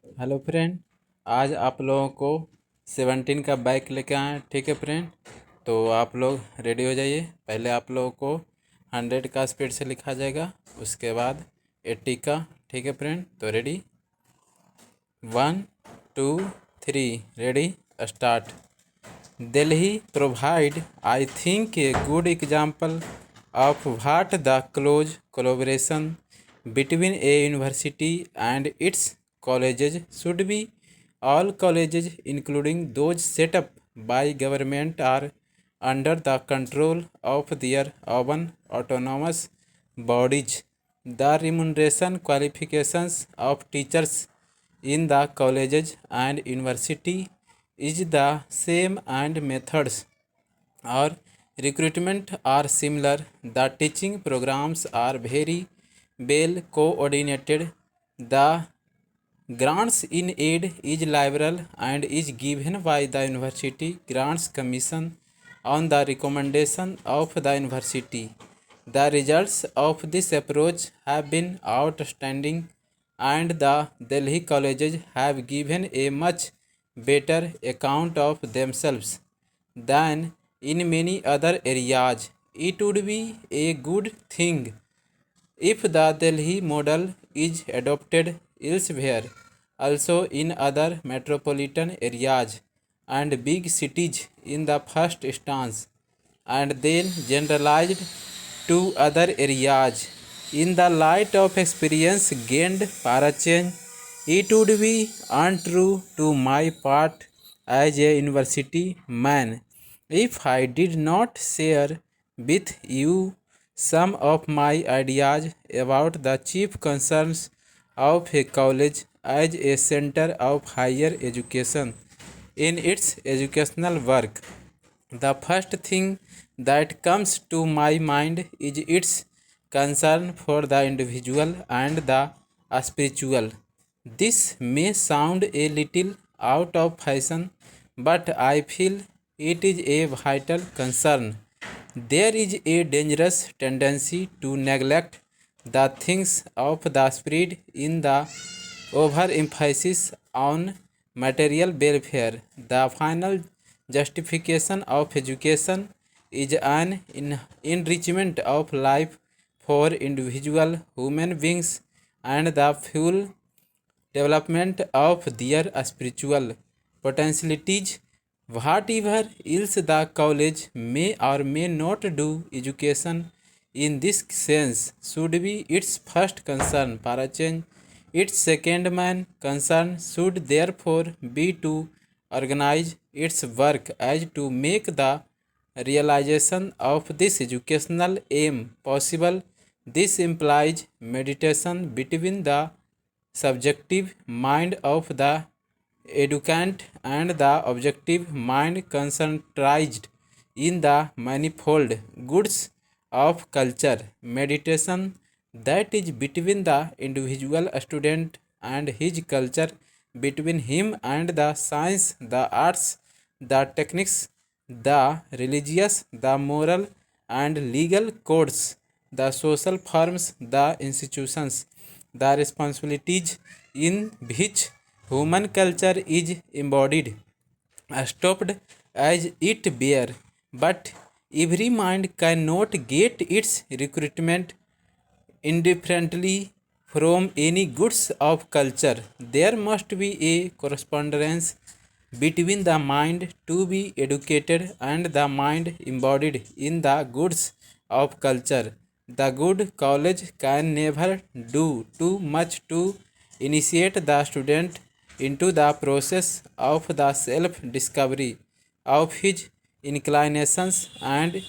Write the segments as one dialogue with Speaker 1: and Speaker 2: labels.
Speaker 1: Hello friend. आज आप लोगों को 17 का बाइक लेके आए हैं, ठीक है फ्रेंड। तो आप लोग रेडी हो जाइए। पहले आप लोगों को 100 का स्पीड से लिखा जाएगा, उसके बाद 80 का, ठीक है फ्रेंड। तो ready, 1 2 3, ready, start. Delhi provide, I think, a good example of what the close collaboration between a university and its colleges should be. All colleges, including those set up by government, are under the control of their own autonomous bodies. The remuneration qualifications of teachers in the colleges and university is the same and methods or recruitment are similar. The teaching programs are very well coordinated. The grants in aid is liberal and is given by the University Grants Commission on the recommendation of the university. The results of this approach have been outstanding, and the Delhi colleges have given a much better account of themselves than in many other areas. It would be a good thing if the Delhi model is adopted elsewhere, also in other metropolitan areas and big cities in the first instance, and then generalized to other areas. In the light of experience gained para change, it would be untrue to my part as a university man if I did not share with you some of my ideas about the chief concerns of a college as a center of higher education in its educational work. The first thing that comes to my mind is its concern for the individual and the spiritual. This may sound a little out of fashion, but I feel it is a vital concern. There is a dangerous tendency to neglect the things of the spirit in the overemphasis on material welfare. The final justification of education is an enrichment of life for individual human beings and the full development of their spiritual potentialities. Whatever else the college may or may not do, education in this sense should be its first concern para change. Its second main concern should therefore be to organize its work as to make the realization of this educational aim possible. This implies meditation between the subjective mind of the educand and the objective mind concentrated in the manifold goods of culture. Meditation that is between the individual student and his culture, between him and the science, the arts, the techniques, the religious, the moral and legal codes, the social forms, the institutions, the responsibilities in which human culture is embodied, stopped as it bear. But every mind cannot get its recruitment indifferently from any goods of culture. There must be a correspondence between the mind to be educated and the mind embodied in the goods of culture. The good college can never do too much to initiate the student into the process of the self discovery of his inclinations and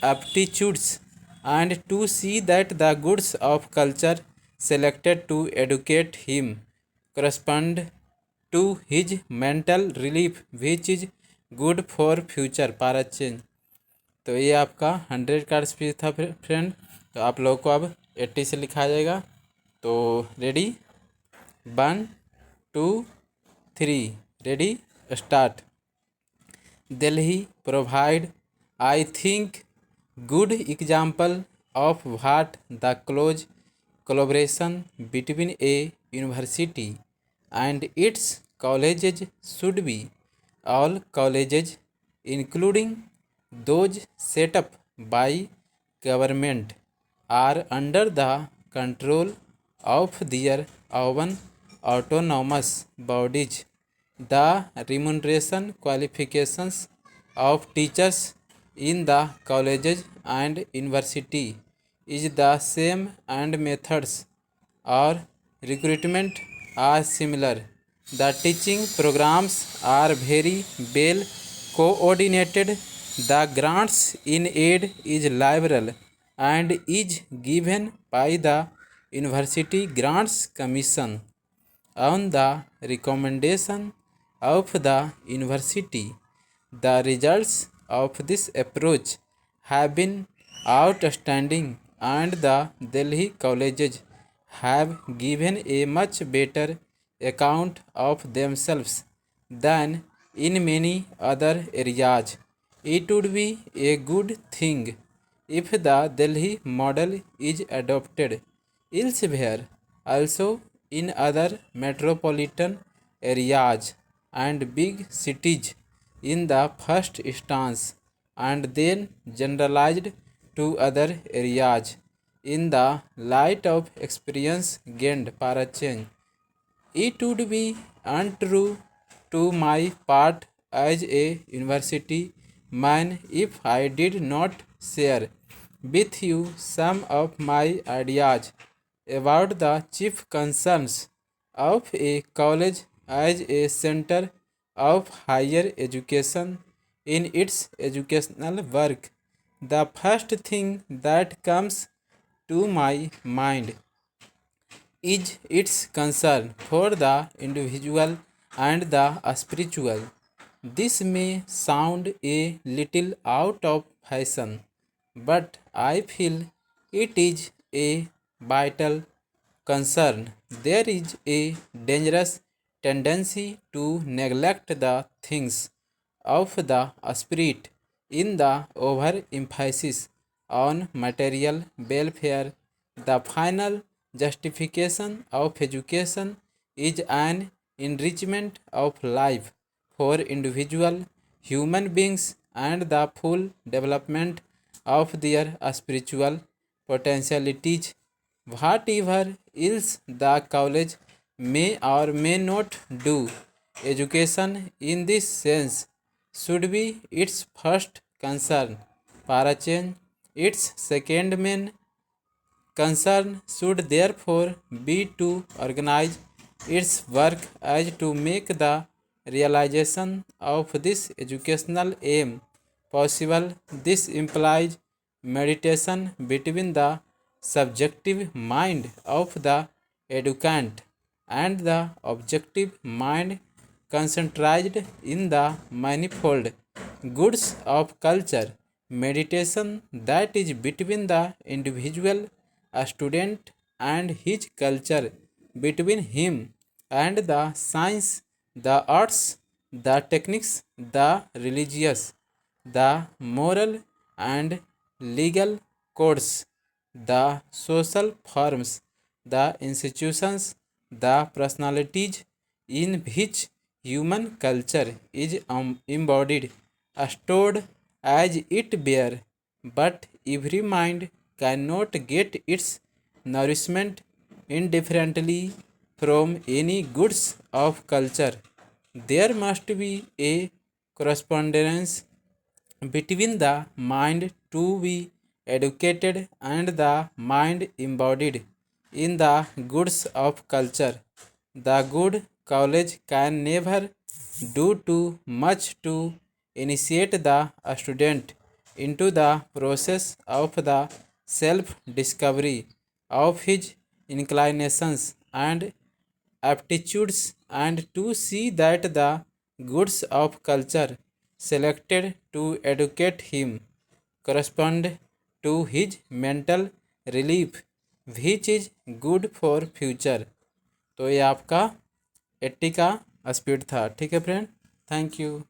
Speaker 1: aptitudes, and to see that the goods of culture selected to educate him correspond to his mental relief, which is good for future para change. तो ये आपका 100 का speech था friend. तो आप लोगों को अब 80 से लिखा जाएगा। तो ready, 1 2 3, ready, start. Delhi provide, I think, good example of what the close collaboration between a university and its colleges should be all colleges including those set up by government are under the control of their own autonomous bodies. The remuneration qualifications of teachers in the colleges and university is the same and methods or recruitment are similar. The teaching programs are very well coordinated. The grants in aid is liberal and is given by the University Grants Commission on the recommendation of the university. The results of this approach have been outstanding, and the Delhi colleges have given a much better account of themselves than in many other areas. It would be a good thing if the Delhi model is adopted elsewhere, also in other metropolitan areas and big cities in the first instance, and then generalized to other areas in the light of experience gained for a change. It would be untrue to my part as a university man if I did not share with you some of my ideas about the chief concerns of a college as a center of higher education in its educational work. The first thing that comes to my mind is its concern for the individual and the spiritual. This may sound a little out of fashion, but I feel it is a vital concern. There is a dangerous tendency to neglect the things of the spirit in the overemphasis on material welfare. The final justification of education is an enrichment of life for individual human beings and the full development of their spiritual potentialities. Whatever else the college may or may not do, education in this sense should be its first concern for a change. Its second main concern should therefore be to organize its work as to make the realization of this educational aim possible. This implies meditation between the subjective mind of the educand and the objective mind concentrated in the manifold goods of culture. Meditation that is between the individual student and his culture, between him and the science, the arts, the techniques, the religious, the moral and legal codes, the social forms, the institutions, the personalities in which human culture is embodied, stored as it bear. But every mind cannot get its nourishment indifferently from any goods of culture. There must be a correspondence between the mind to be educated and the mind embodied in the goods of culture. The good college can never do too much to initiate the student into the process of the self discovery of his inclinations and aptitudes, and to see that the goods of culture selected to educate him correspond to his mental relief, which is good for future. तो ये आपका 80 का speed था. ठीक है friend, thank you.